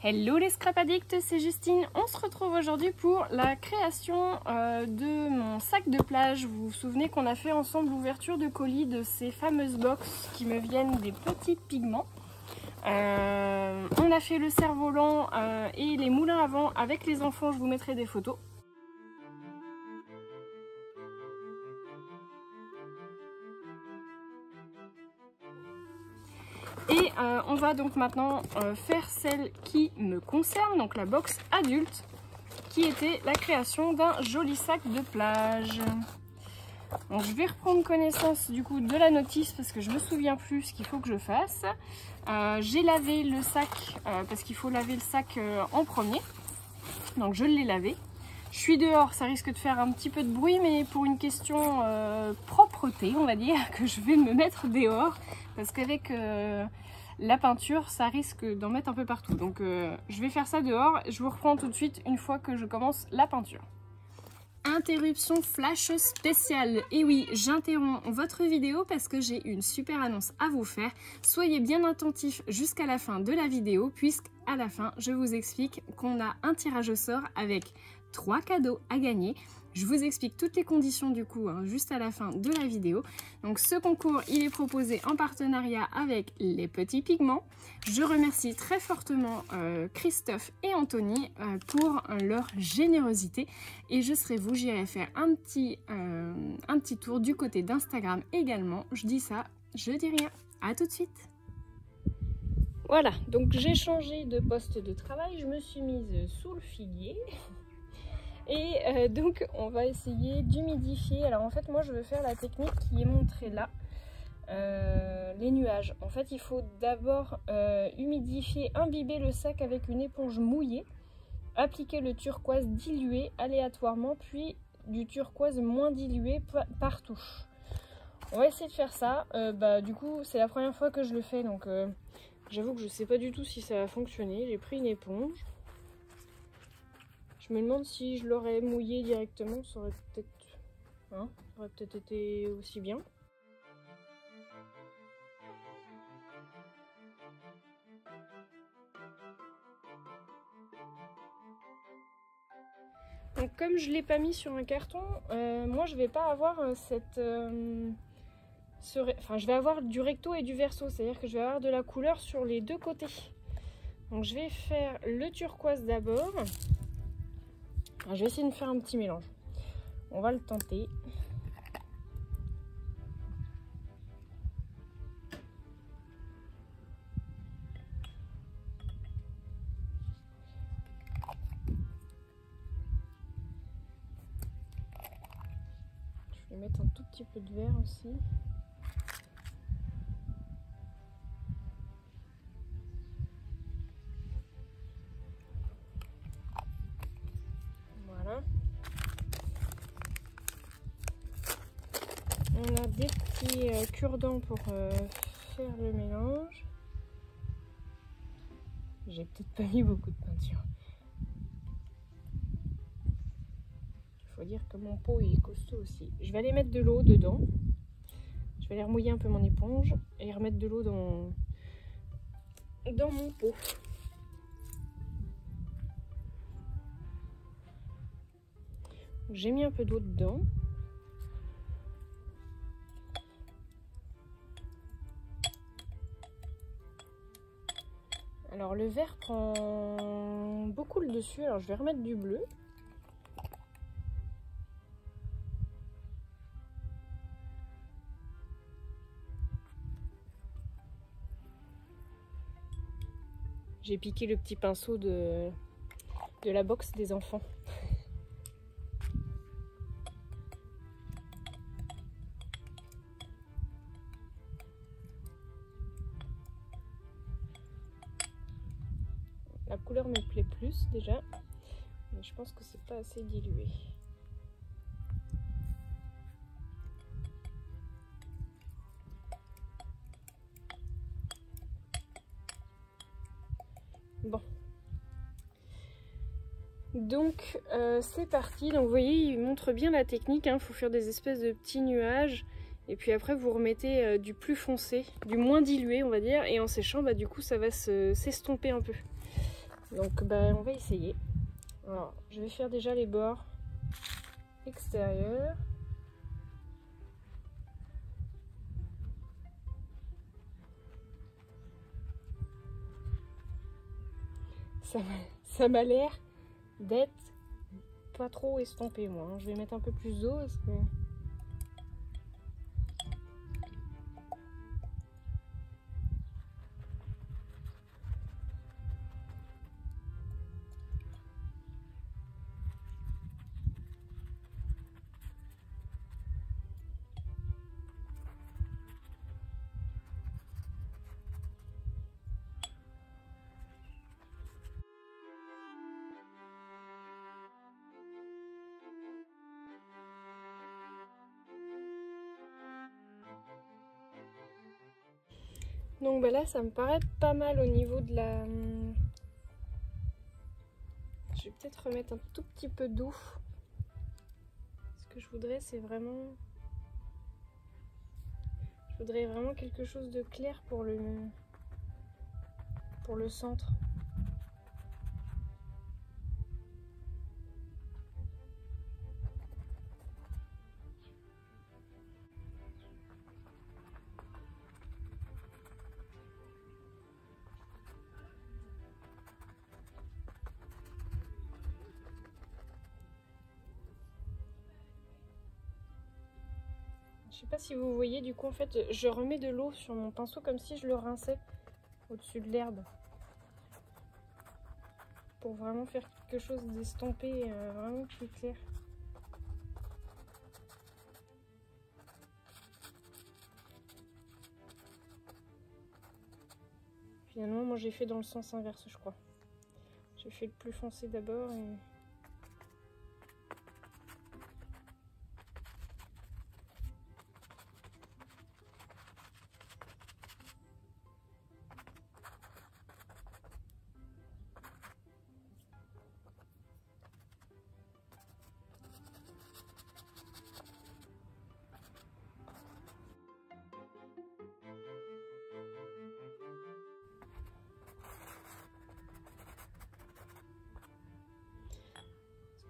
Hello les scrap addicts, c'est Justine. On se retrouve aujourd'hui pour la création de mon sac de plage. Vous vous souvenez qu'on a fait ensemble l'ouverture de colis de ces fameuses box qui me viennent des petits pigments. On a fait le cerf-volant et les moulins à vent avec les enfants, je vous mettrai des photos. Et on va donc maintenant faire celle qui me concerne, donc la box adulte, qui était la création d'un joli sac de plage. Donc je vais reprendre connaissance du coup de la notice parce que je me souviens plus ce qu'il faut que je fasse. J'ai lavé le sac parce qu'il faut laver le sac en premier. Donc je l'ai lavé. Je suis dehors, ça risque de faire un petit peu de bruit, mais pour une question propreté, on va dire, que je vais me mettre dehors. Parce qu'avec la peinture, ça risque d'en mettre un peu partout. Donc je vais faire ça dehors. Je vous reprends tout de suite une fois que je commence la peinture. Interruption flash spéciale. Et oui, j'interromps votre vidéo parce que j'ai une super annonce à vous faire. Soyez bien attentifs jusqu'à la fin de la vidéo, puisqu'à la fin, je vous explique qu'on a un tirage au sort avec 3 cadeaux à gagner. Je vous explique toutes les conditions du coup juste à la fin de la vidéo. Donc ce concours, il est proposé en partenariat avec les petits pigments. Je remercie très fortement Christophe et Anthony pour leur générosité. Et je serai vous, j'irai faire un petit tour du côté d'Instagram également. Je dis ça, je dis rien. À tout de suite. Voilà, donc j'ai changé de poste de travail. Je me suis mise sous le figuier. Et donc on va essayer d'humidifier. Alors en fait moi je veux faire la technique qui est montrée là, les nuages. En fait il faut d'abord humidifier, imbiber le sac avec une éponge mouillée, appliquer le turquoise dilué aléatoirement, puis du turquoise moins dilué par touche. On va essayer de faire ça. Du coup c'est la première fois que je le fais, donc j'avoue que je sais pas du tout si ça va fonctionner. J'ai pris une éponge. Je me demande si je l'aurais mouillé directement, ça aurait peut-être été aussi bien. Donc comme je ne l'ai pas mis sur un carton, moi je vais pas avoir je vais avoir du recto et du verso, c'est-à-dire que je vais avoir de la couleur sur les deux côtés. Donc je vais faire le turquoise d'abord. Je vais essayer de me faire un petit mélange. On va le tenter. Je vais mettre un tout petit peu de vert aussi. On a des petits cure-dents pour faire le mélange. J'ai peut-être pas mis beaucoup de peinture. Il faut dire que mon pot est costaud aussi. Je vais aller mettre de l'eau dedans. Je vais aller remouiller un peu mon éponge et remettre de l'eau dans mon pot. J'ai mis un peu d'eau dedans. Alors le vert prend beaucoup le dessus, alors je vais remettre du bleu. J'ai piqué le petit pinceau de la box des enfants. La couleur me plaît plus déjà, mais je pense que c'est pas assez dilué. Bon. Donc c'est parti. Donc vous voyez, il montre bien la technique. Il faut faire des espèces de petits nuages. Et puis après vous remettez du plus foncé, du moins dilué on va dire. Et en séchant, du coup ça va s'estomper un peu. Donc on va essayer. Alors, je vais faire déjà les bords extérieurs. Ça m'a l'air d'être pas trop estampé moi. Je vais mettre un peu plus d'eau parce que... Donc là ça me paraît pas mal au niveau de la... Je vais peut-être remettre un tout petit peu d'eau. Ce que je voudrais c'est vraiment... Je voudrais vraiment quelque chose de clair pour le centre. Je sais pas si vous voyez, du coup en fait je remets de l'eau sur mon pinceau comme si je le rinçais au-dessus de l'herbe. Pour vraiment faire quelque chose d'estampé, vraiment plus clair. Finalement moi j'ai fait dans le sens inverse je crois. J'ai fait le plus foncé d'abord et...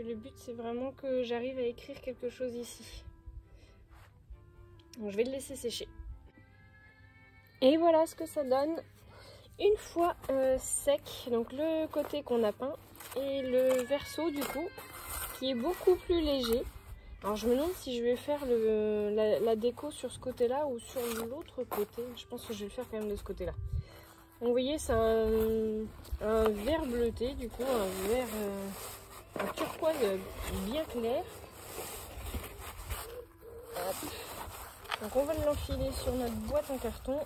Le but c'est vraiment que j'arrive à écrire quelque chose ici. Donc je vais le laisser sécher. Et voilà ce que ça donne une fois sec. Donc le côté qu'on a peint et le verso du coup qui est beaucoup plus léger. Alors je me demande si je vais faire la déco sur ce côté là ou sur l'autre côté. Je pense que je vais le faire quand même de ce côté là. Donc vous voyez c'est un vert bleuté du coup, un vert... un turquoise bien clair. Hop. Donc on va l'enfiler sur notre boîte en carton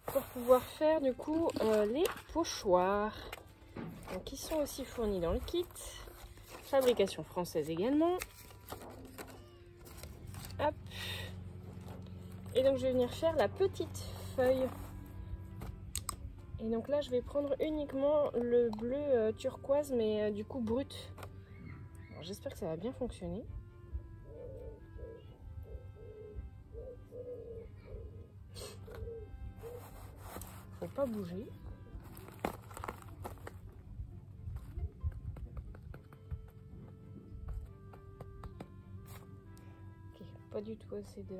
pour pouvoir faire du coup les pochoirs. Donc ils sont aussi fournis dans le kit. Fabrication française également. Hop. Et donc je vais venir faire la petite feuille. Et donc là je vais prendre uniquement le bleu turquoise mais du coup brut. J'espère que ça va bien fonctionner. Faut pas bouger. Ok, pas du tout assez de...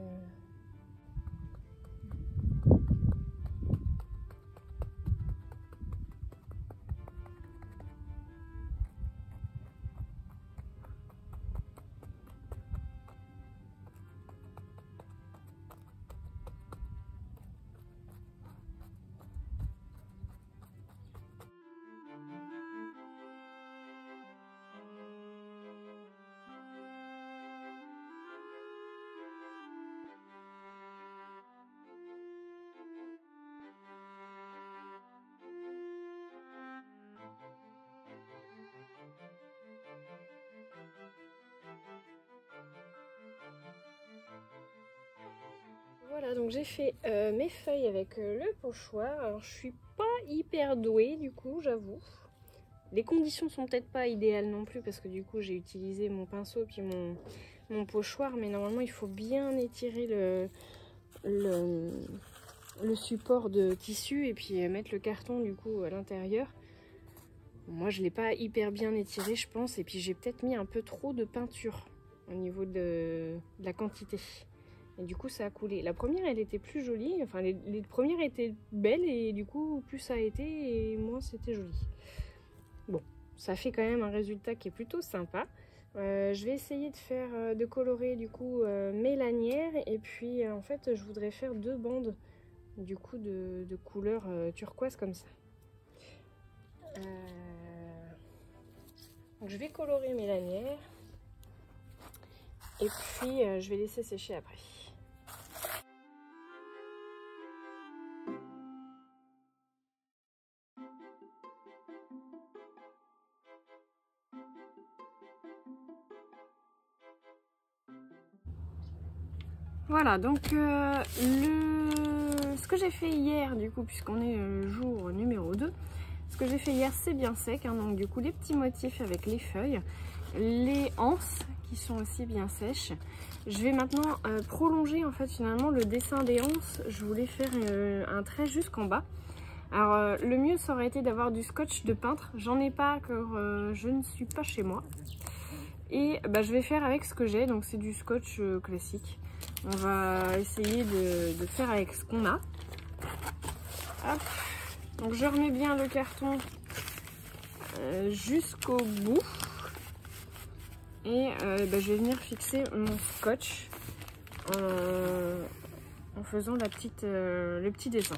Voilà, donc j'ai fait mes feuilles avec le pochoir. Alors je suis pas hyper douée du coup, j'avoue. Les conditions sont peut-être pas idéales non plus parce que du coup j'ai utilisé mon pinceau puis mon pochoir, mais normalement il faut bien étirer le support de tissu et puis mettre le carton du coup à l'intérieur. Moi je l'ai pas hyper bien étiré je pense, et puis j'ai peut-être mis un peu trop de peinture au niveau de la quantité. Et du coup ça a coulé. La première elle était plus jolie, enfin les premières étaient belles et du coup plus ça a été et moins c'était joli. Bon, ça fait quand même un résultat qui est plutôt sympa. Je vais essayer de faire, de colorer du coup mes lanières, et puis en fait je voudrais faire 2 bandes du coup de couleur turquoise comme ça. Donc je vais colorer mes lanières et puis je vais laisser sécher après. Voilà, donc ce que j'ai fait hier, du coup, puisqu'on est le jour numéro 2, ce que j'ai fait hier, c'est bien sec, hein, donc du coup, les petits motifs avec les feuilles, les anses qui sont aussi bien sèches. Je vais maintenant prolonger, en fait, finalement, le dessin des anses. Je voulais faire un trait jusqu'en bas. Alors, le mieux, ça aurait été d'avoir du scotch de peintre. J'en ai pas, car je ne suis pas chez moi. Et bah, je vais faire avec ce que j'ai, donc c'est du scotch classique. On va essayer de faire avec ce qu'on a. Hop. Donc je remets bien le carton jusqu'au bout. Et bah, je vais venir fixer mon scotch en faisant le petit dessin.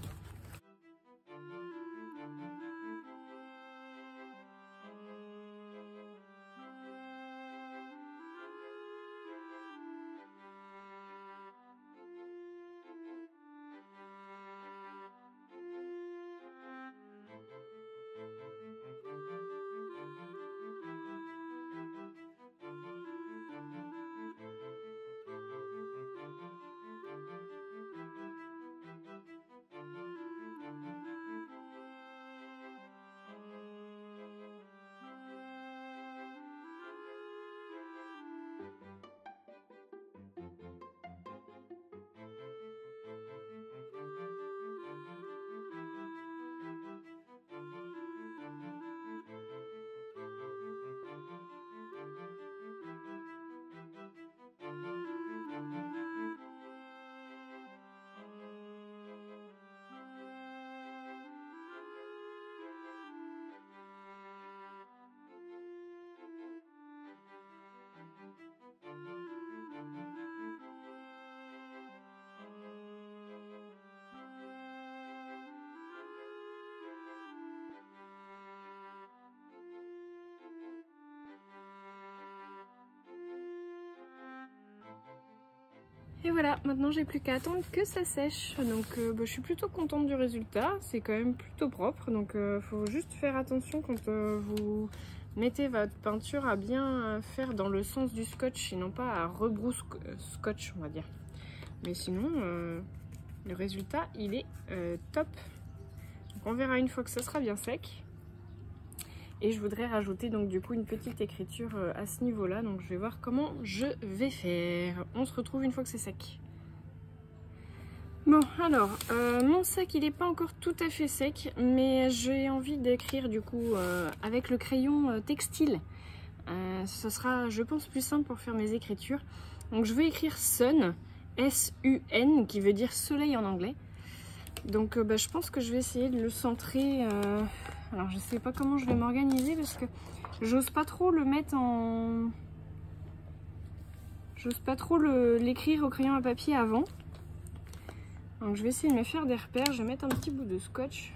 Et voilà, maintenant j'ai plus qu'à attendre que ça sèche. Donc bah, je suis plutôt contente du résultat, c'est quand même plutôt propre. Donc faut juste faire attention quand vous mettez votre peinture à bien faire dans le sens du scotch et non pas à rebrousse scotch, on va dire. Mais sinon, le résultat il est top. Donc on verra une fois que ça sera bien sec. Et je voudrais rajouter donc du coup une petite écriture à ce niveau là, donc je vais voir comment je vais faire. On se retrouve une fois que c'est sec. Bon alors, mon sac il n'est pas encore tout à fait sec, mais j'ai envie d'écrire du coup avec le crayon textile. Ce sera je pense plus simple pour faire mes écritures. Donc je vais écrire sun, S-U-N, qui veut dire soleil en anglais. Donc bah, je pense que je vais essayer de le centrer. Alors je sais pas comment je vais m'organiser parce que j'ose pas trop le mettre en... J'ose pas trop l'écrire au crayon à papier avant. Donc je vais essayer de me faire des repères. Je vais mettre un petit bout de scotch.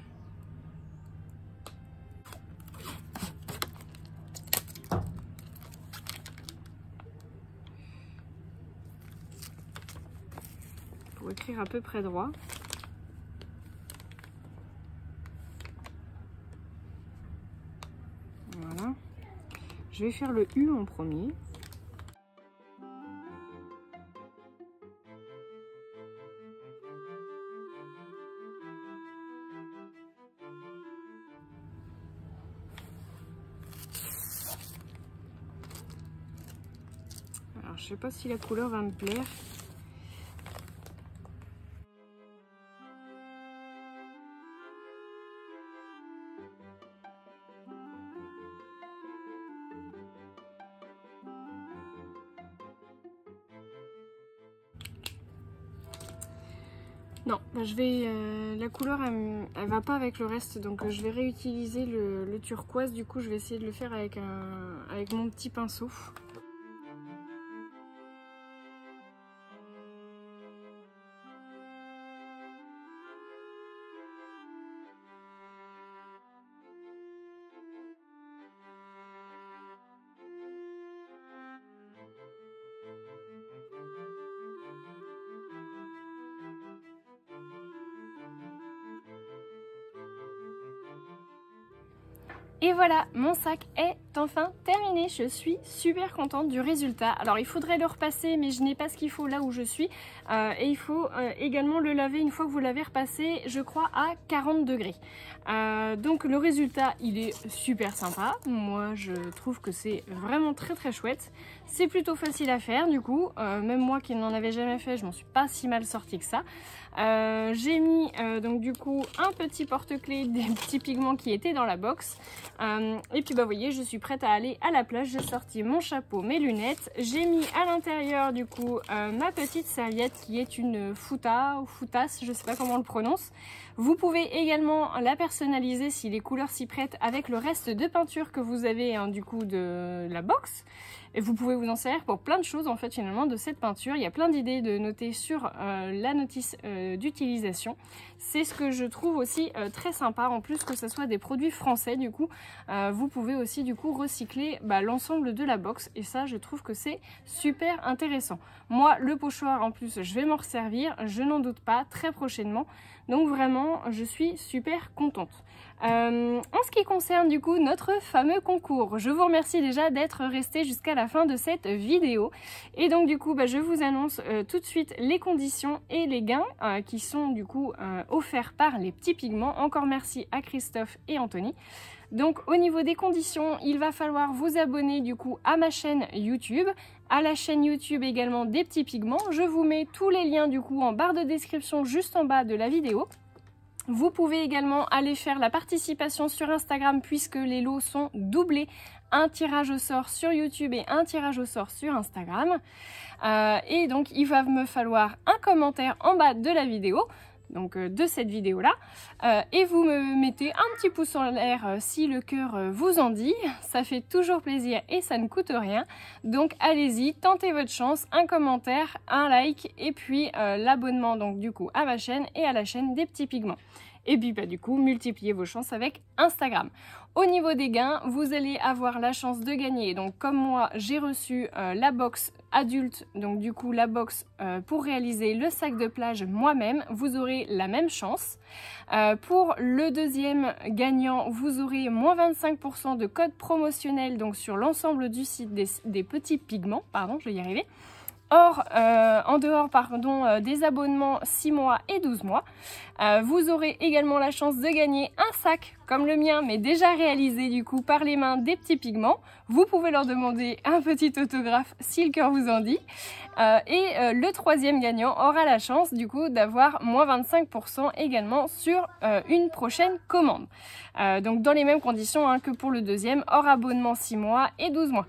Pour écrire à peu près droit. Voilà. Je vais faire le U en premier. Alors je sais pas si la couleur va me plaire. Non, bah je vais, la couleur elle va pas avec le reste, donc je vais réutiliser le turquoise. Du coup je vais essayer de le faire avec mon petit pinceau. Et voilà, mon sac est enfin terminé. Je suis super contente du résultat. Alors il faudrait le repasser, mais je n'ai pas ce qu'il faut là où je suis. Et il faut également le laver une fois que vous l'avez repassé, je crois à 40 degrés. Donc le résultat, il est super sympa. Moi, je trouve que c'est vraiment très chouette. C'est plutôt facile à faire du coup. Même moi qui n'en avais jamais fait, je m'en suis pas si mal sortie que ça. J'ai mis donc du coup un petit porte-clés des petits pigments qui étaient dans la box. Et puis bah vous voyez, je suis prête à aller à la plage. J'ai sorti mon chapeau, mes lunettes. J'ai mis à l'intérieur du coup ma petite serviette qui est une futa ou futas, je sais pas comment on le prononce. Vous pouvez également la personnaliser si les couleurs s'y prêtent avec le reste de peinture que vous avez du coup de la box. Et vous pouvez vous en servir pour plein de choses en fait finalement de cette peinture. Il y a plein d'idées de noter sur la notice d'utilisation. C'est ce que je trouve aussi très sympa, en plus que ce soit des produits français du coup. Vous pouvez aussi du coup recycler l'ensemble de la box et ça je trouve que c'est super intéressant. Moi le pochoir en plus je vais m'en resservir, je n'en doute pas, très prochainement. Donc vraiment je suis super contente. En ce qui concerne du coup notre fameux concours, je vous remercie déjà d'être resté jusqu'à la fin de cette vidéo. Et donc du coup je vous annonce tout de suite les conditions et les gains qui sont du coup offerts par les petits pigments. Encore merci à Christophe et Anthony. Donc au niveau des conditions, il va falloir vous abonner du coup à ma chaîne YouTube, à la chaîne YouTube également des petits pigments. Je vous mets tous les liens du coup en barre de description juste en bas de la vidéo. Vous pouvez également aller faire la participation sur Instagram puisque les lots sont doublés. Un tirage au sort sur YouTube et un tirage au sort sur Instagram. Et donc il va me falloir un commentaire en bas de la vidéo. Donc de cette vidéo là et vous me mettez un petit pouce en l'air si le cœur vous en dit, ça fait toujours plaisir et ça ne coûte rien, donc allez-y, tentez votre chance, un commentaire, un like et puis l'abonnement donc du coup à ma chaîne et à la chaîne des petits pigments. Et puis du coup multipliez vos chances avec Instagram. Au niveau des gains, vous allez avoir la chance de gagner, donc comme moi j'ai reçu la box adulte, donc du coup la box pour réaliser le sac de plage moi-même, vous aurez la même chance. Pour le deuxième gagnant, vous aurez moins 25% de code promotionnel donc sur l'ensemble du site des petits pigments, pardon je vais y arriver. Or, en dehors des abonnements 6 mois et 12 mois, vous aurez également la chance de gagner un sac comme le mien, mais déjà réalisé du coup par les mains des petits pigments. Vous pouvez leur demander un petit autographe si le cœur vous en dit. Et le troisième gagnant aura la chance du coup d'avoir moins 25% également sur une prochaine commande. Donc dans les mêmes conditions que pour le deuxième, hors abonnement 6 mois et 12 mois.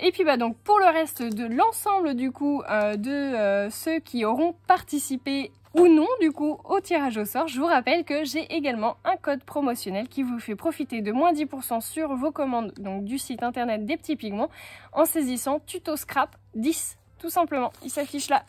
Et puis donc pour le reste de l'ensemble du coup de ceux qui auront participé ou non du coup au tirage au sort, je vous rappelle que j'ai également un code promotionnel qui vous fait profiter de moins 10% sur vos commandes donc du site internet des petits pigments en saisissant tuto scrap 10 tout simplement, il s'affiche là.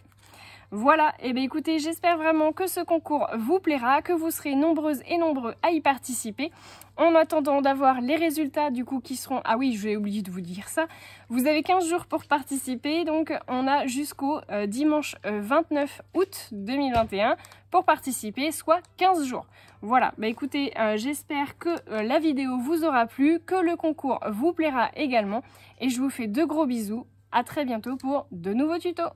Voilà, et bien écoutez, j'espère vraiment que ce concours vous plaira, que vous serez nombreuses et nombreux à y participer. En attendant d'avoir les résultats du coup qui seront... Ah oui, j'ai oublié de vous dire ça. Vous avez 15 jours pour participer, donc on a jusqu'au dimanche 29 août 2021 pour participer, soit 15 jours. Voilà, bah écoutez, j'espère que la vidéo vous aura plu, que le concours vous plaira également. Et je vous fais de gros bisous. À très bientôt pour de nouveaux tutos.